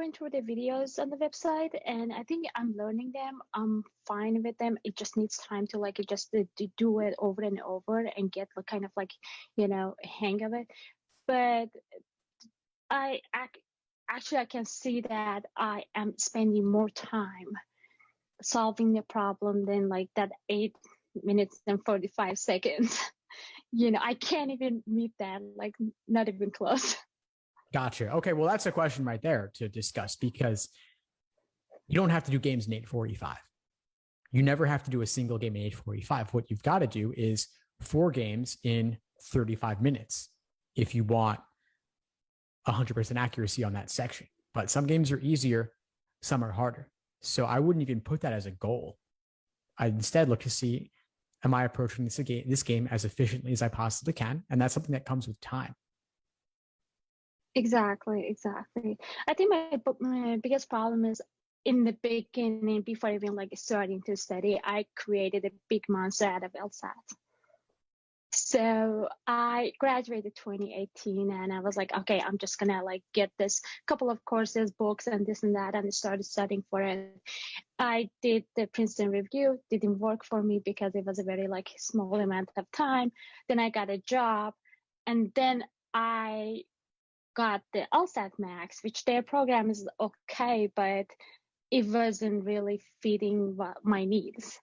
going through the videos on the website, and I think I'm learning them. I'm fine with them. It just needs time to like just to do it over and over and get the kind of like, hang of it. But actually I can see that I am spending more time solving the problem than like that 8 minutes and 45 seconds. I can't even meet that, like not even close. Gotcha. Okay, well, that's a question right there to discuss because you don't have to do games in 8:45. You never have to do a single game in 8:45. What you've got to do is 4 games in 35 minutes if you want 100% accuracy on that section. But some games are easier, some are harder. So I wouldn't even put that as a goal. I'd instead look to see, am I approaching this game as efficiently as I possibly can? And that's something that comes with time. Exactly. I think my biggest problem is in the beginning, before even like starting to study, I created a big monster out of LSAT. So I graduated 2018 and I was like, okay, I'm just gonna like get this couple of courses, books and this and that, and started studying for it. I did the Princeton review, didn't work for me because it was a very like small amount of time. Then I got a job, and then I got the LSAT Max, which their program is okay, but it wasn't really fitting my needs.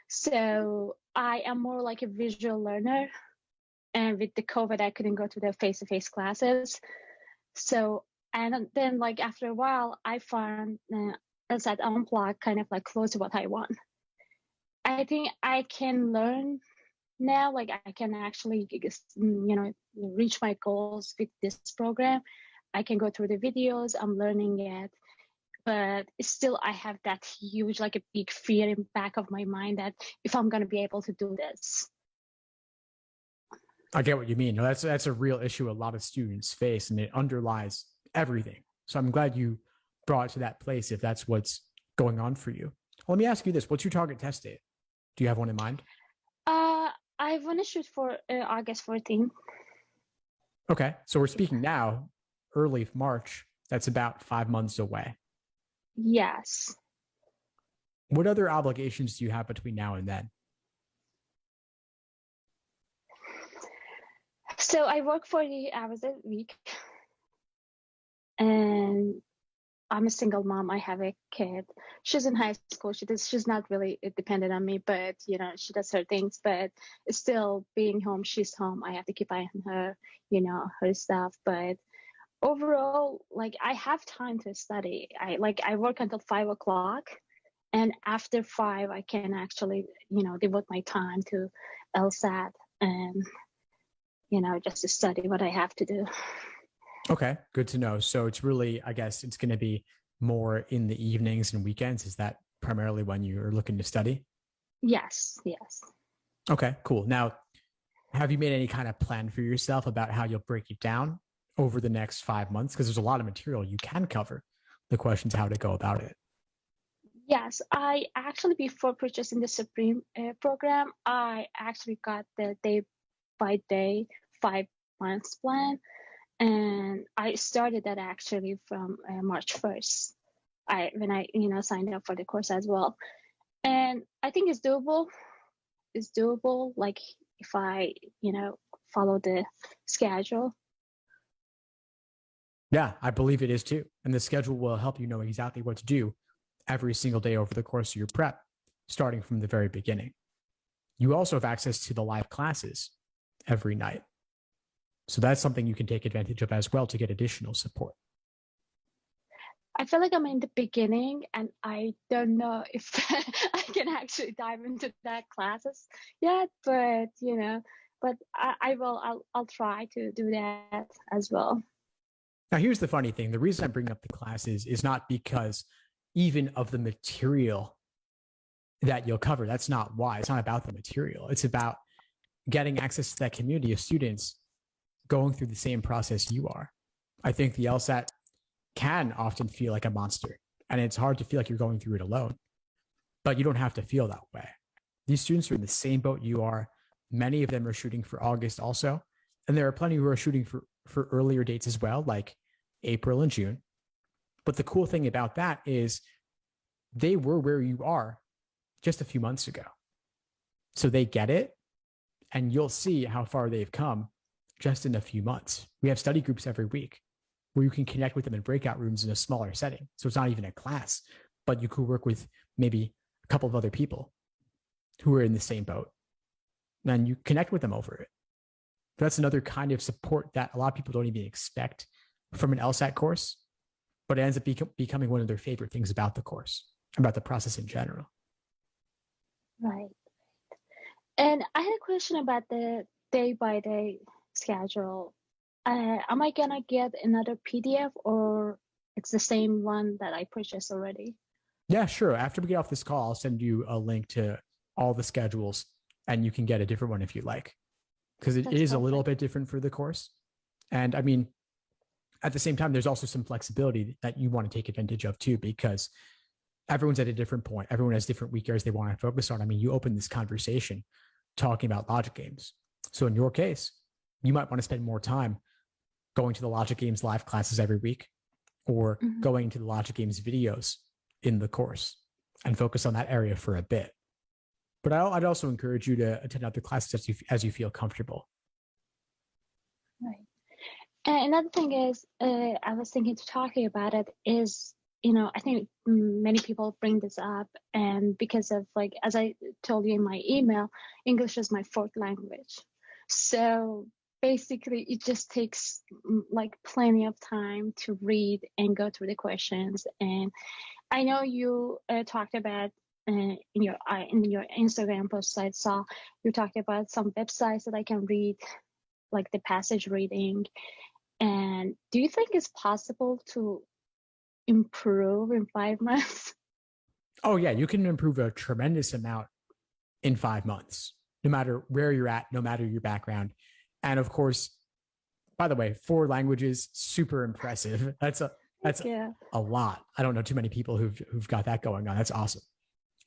So I am more like a visual learner. And with the COVID, I couldn't go to the face-to-face classes. So, and then like after a while, I found LSAT Unplugged kind of like close to what I want. I think I can learn now, like I can actually, reach my goals with this program. I can go through the videos, I'm learning it, but still I have that huge, like a big fear in the back of my mind that if I'm going to be able to do this. I get what you mean. No, that's a real issue a lot of students face, and it underlies everything. So I'm glad you brought it to that place if that's what's going on for you. Well, let me ask you this. What's your target test date? Do you have one in mind? I want to shoot for August 14th. Okay. So we're speaking now, early March. That's about 5 months away. Yes. What other obligations do you have between now and then? So I work 40 hours a week, and I'm a single mom. I have a kid. She's in high school. She's not really dependent on me, but she does her things. But still, being home, she's home. I have to keep eye on her, her stuff. But overall, like I have time to study. I work until 5 o'clock, and after 5, I can actually devote my time to LSAT and just to study what I have to do. Okay, good to know. So it's really, I guess it's going to be more in the evenings and weekends. Is that primarily when you're looking to study? Yes. Okay, cool. Now, have you made any kind of plan for yourself about how you'll break it down over the next 5 months? Because there's a lot of material you can cover. The question is how to go about it. Yes, I actually, before purchasing the Supreme program, I actually got the day-by-day 5 months plan. And I started that actually from March 1st. When I signed up for the course as well. And I think it's doable. It's doable, like if I, follow the schedule. Yeah, I believe it is too. And the schedule will help you know exactly what to do every single day over the course of your prep, starting from the very beginning. You also have access to the live classes every night. So that's something you can take advantage of as well to get additional support. I feel like I'm in the beginning and I don't know if I can actually dive into that classes yet, but I'll try to do that as well. Now, here's the funny thing. The reason I bring up the classes is not because even of the material that you'll cover. That's not why. It's not about the material. It's about getting access to that community of students going through the same process you are. I think the LSAT can often feel like a monster, and it's hard to feel like you're going through it alone, but you don't have to feel that way. These students are in the same boat you are. Many of them are shooting for August also, and there are plenty who are shooting for earlier dates as well, like April and June. But the cool thing about that is they were where you are just a few months ago. So they get it, and you'll see how far they've come just in a few months. We have study groups every week where you can connect with them in breakout rooms in a smaller setting. So it's not even a class, but you could work with maybe a couple of other people who are in the same boat. And you connect with them over it. That's another kind of support that a lot of people don't even expect from an LSAT course, but it ends up becoming one of their favorite things about the course, about the process in general. Right. And I had a question about the day-by-day schedule. Am I gonna get another PDF, or it's the same one that I purchased already? Yeah, sure. After we get off this call, I'll send you a link to all the schedules, and you can get a different one if you like, because it is a little bit different for the course. And I mean, at the same time, there's also some flexibility that you want to take advantage of too, because everyone's at a different point. Everyone has different weak areas they want to focus on. I mean, you open this conversation talking about logic games. So in your case, you might want to spend more time going to the logic games live classes every week, or going to the logic games videos in the course and focus on that area for a bit. But I'd also encourage you to attend other classes as you feel comfortable. Right. And another thing is, I was thinking to talking about it is, I think many people bring this up, and because of, like, as I told you in my email, English is my fourth language. So basically it just takes like plenty of time to read and go through the questions. And I know you talked about in your Instagram post, I saw you talked about some websites that I can read, like the passage reading. And do you think it's possible to improve in 5 months? Oh yeah, you can improve a tremendous amount in 5 months, no matter where you're at, no matter your background. And of course, by the way, 4 languages, super impressive. That's a lot. I don't know too many people who've got that going on. That's awesome.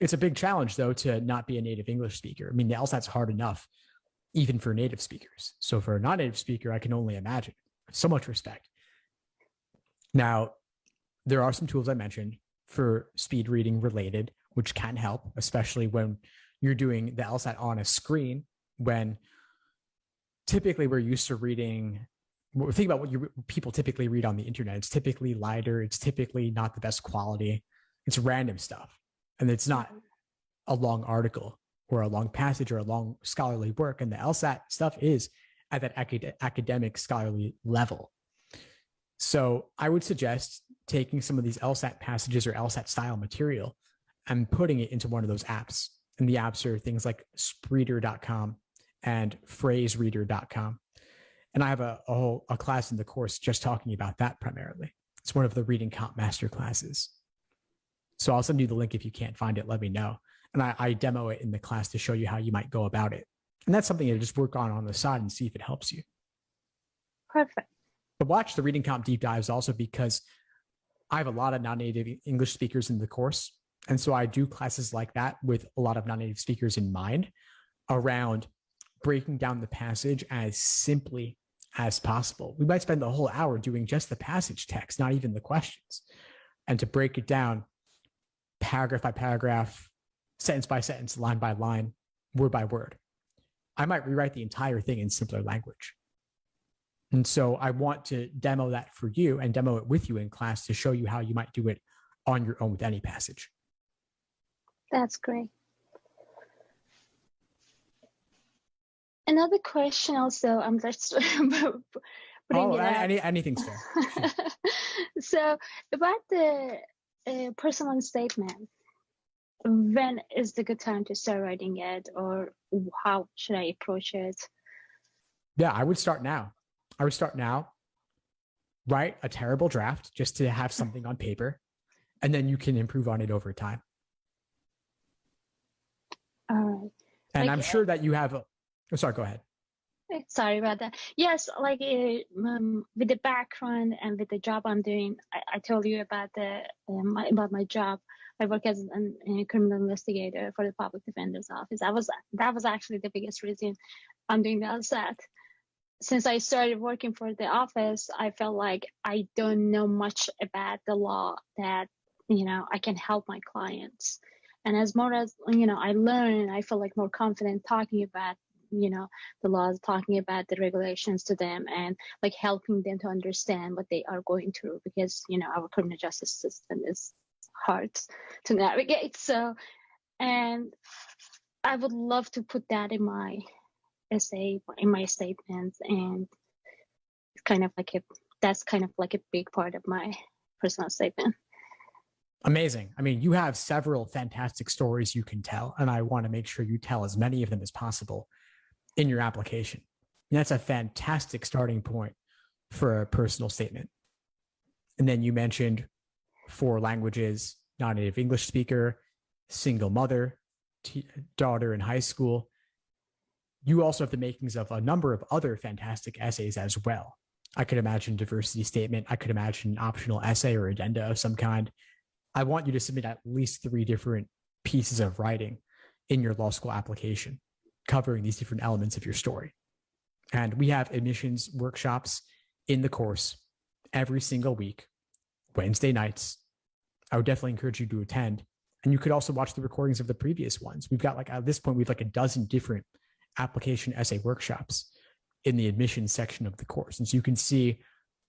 It's a big challenge though to not be a native English speaker. I mean, the LSAT's hard enough, even for native speakers. So for a non-native speaker, I can only imagine. So much respect. Now, there are some tools I mentioned for speed reading related, which can help, especially when you're doing the LSAT on a screen, when typically we're used to reading. Think about what people typically read on the internet. It's typically lighter. It's typically not the best quality. It's random stuff. And it's not a long article or a long passage or a long scholarly work. And the LSAT stuff is at that academic scholarly level. So I would suggest taking some of these LSAT passages or LSAT style material and putting it into one of those apps. And the apps are things like Spreeder.com and phrasereader.com. And I have a class in the course just talking about that primarily. It's one of the reading comp master classes. So I'll send you the link. If you can't find it, let me know. And I demo it in the class to show you how you might go about it. And that's something to just work on the side and see if it helps you. Perfect. But watch the reading comp deep dives also, because I have a lot of non-native English speakers in the course. And so I do classes like that with a lot of non-native speakers in mind, around breaking down the passage as simply as possible. We might spend the whole hour doing just the passage text, not even the questions. And to break it down paragraph by paragraph, sentence by sentence, line by line, word by word. I might rewrite the entire thing in simpler language. And so I want to demo that for you and demo it with you in class to show you how you might do it on your own with any passage. That's great. Another question also, I'm just putting it out. Anything's fair. Sure. So about the personal statement, when is the good time to start writing it, or how should I approach it? Yeah, I would start now. Write a terrible draft just to have something on paper, and then you can improve on it over time. All right. And I'm sure that you have sorry, go ahead. Sorry about that. Yes, like with the background and with the job I'm doing, I told you about about my job. I work as a criminal investigator for the public defender's office. That was actually the biggest reason I'm doing the LSAT. since I started working for the office, I felt like I don't know much about the law that, I can help my clients. And as more as, I learn, I feel like more confident talking about, the laws, talking about the regulations to them, and like helping them to understand what they are going through, because, our criminal justice system is hard to navigate. So, and I would love to put that in my essay, in my statements, and that's kind of like a big part of my personal statement. Amazing. I mean, you have several fantastic stories you can tell, and I want to make sure you tell as many of them as possible in your application. And that's a fantastic starting point for a personal statement. And then you mentioned 4 languages, non-native English speaker, single mother, daughter in high school. You also have the makings of a number of other fantastic essays as well. I could imagine diversity statement. I could imagine an optional essay or addenda of some kind. I want you to submit at least 3 different pieces of writing in your law school application covering these different elements of your story. And we have admissions workshops in the course every single week, Wednesday nights. I would definitely encourage you to attend. And you could also watch the recordings of the previous ones. We've got at this point, we have a dozen different application essay workshops in the admissions section of the course. And so you can see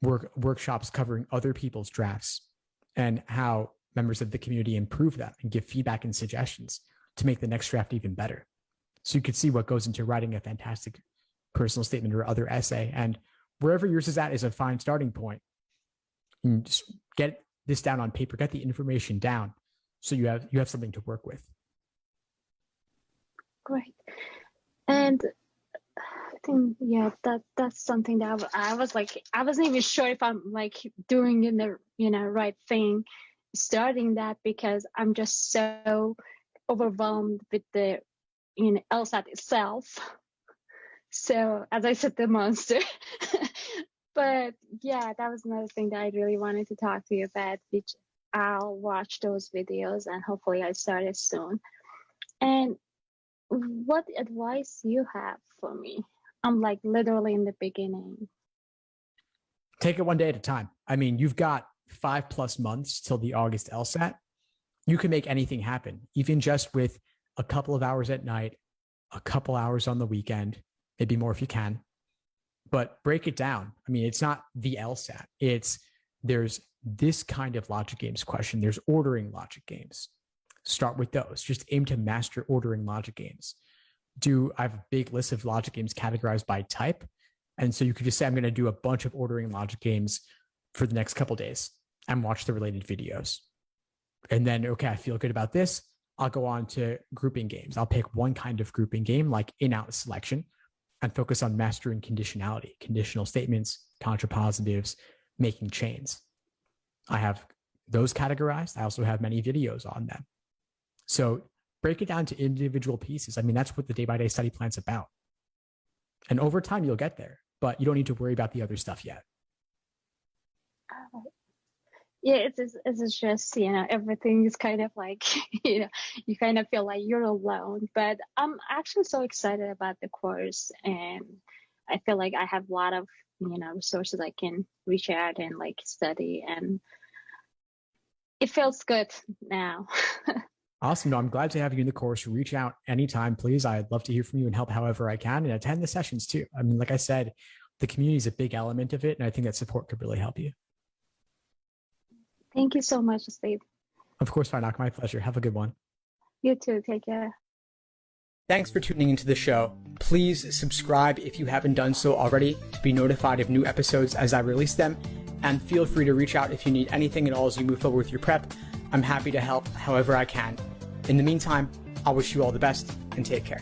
workshops covering other people's drafts and how members of the community improve them and give feedback and suggestions to make the next draft even better. So you can see what goes into writing a fantastic personal statement or other essay. And wherever yours is at is a fine starting point. And just get this down on paper, get the information down so you have something to work with. Great. And I think, that's something that I wasn't even sure if I'm doing in the, right thing, starting that, because I'm just so overwhelmed with the, LSAT itself. So as I said, the monster. But yeah, that was another thing that I really wanted to talk to you about, which I'll watch those videos and hopefully I start it soon. And what advice you have for me? I'm literally in the beginning. Take it one day at a time. I mean, you've got 5+ months till the August LSAT. You can make anything happen, even just with a couple of hours at night, a couple hours on the weekend, maybe more if you can. But break it down. I mean, it's not the LSAT. There's this kind of logic games question. There's ordering logic games. Start with those. Just aim to master ordering logic games. I have a big list of logic games categorized by type. And so you could just say, I'm going to do a bunch of ordering logic games for the next couple of days and watch the related videos. And then, okay, I feel good about this. I'll go on to grouping games. I'll pick one kind of grouping game, like in-out selection, and focus on mastering conditionality, conditional statements, contrapositives, making chains. I have those categorized. I also have many videos on them. So break it down to individual pieces. I mean, that's what the day-by-day study plan's about. And over time, you'll get there, but you don't need to worry about the other stuff yet. Yeah, it's just, everything is kind of you kind of feel like you're alone. But I'm actually so excited about the course, and I feel like I have a lot of, resources I can reach out and study, and it feels good now. Awesome. No, I'm glad to have you in the course. Reach out anytime, please. I'd love to hear from you and help however I can, and attend the sessions too. I mean, like I said, the community is a big element of it, and I think that support could really help you. Thank you so much, Steve. Of course, Farnak, my pleasure. Have a good one. You too. Take care. Thanks for tuning into the show. Please subscribe if you haven't done so already to be notified of new episodes as I release them. And feel free to reach out if you need anything at all as you move forward with your prep. I'm happy to help however I can. In the meantime, I'll wish you all the best and take care.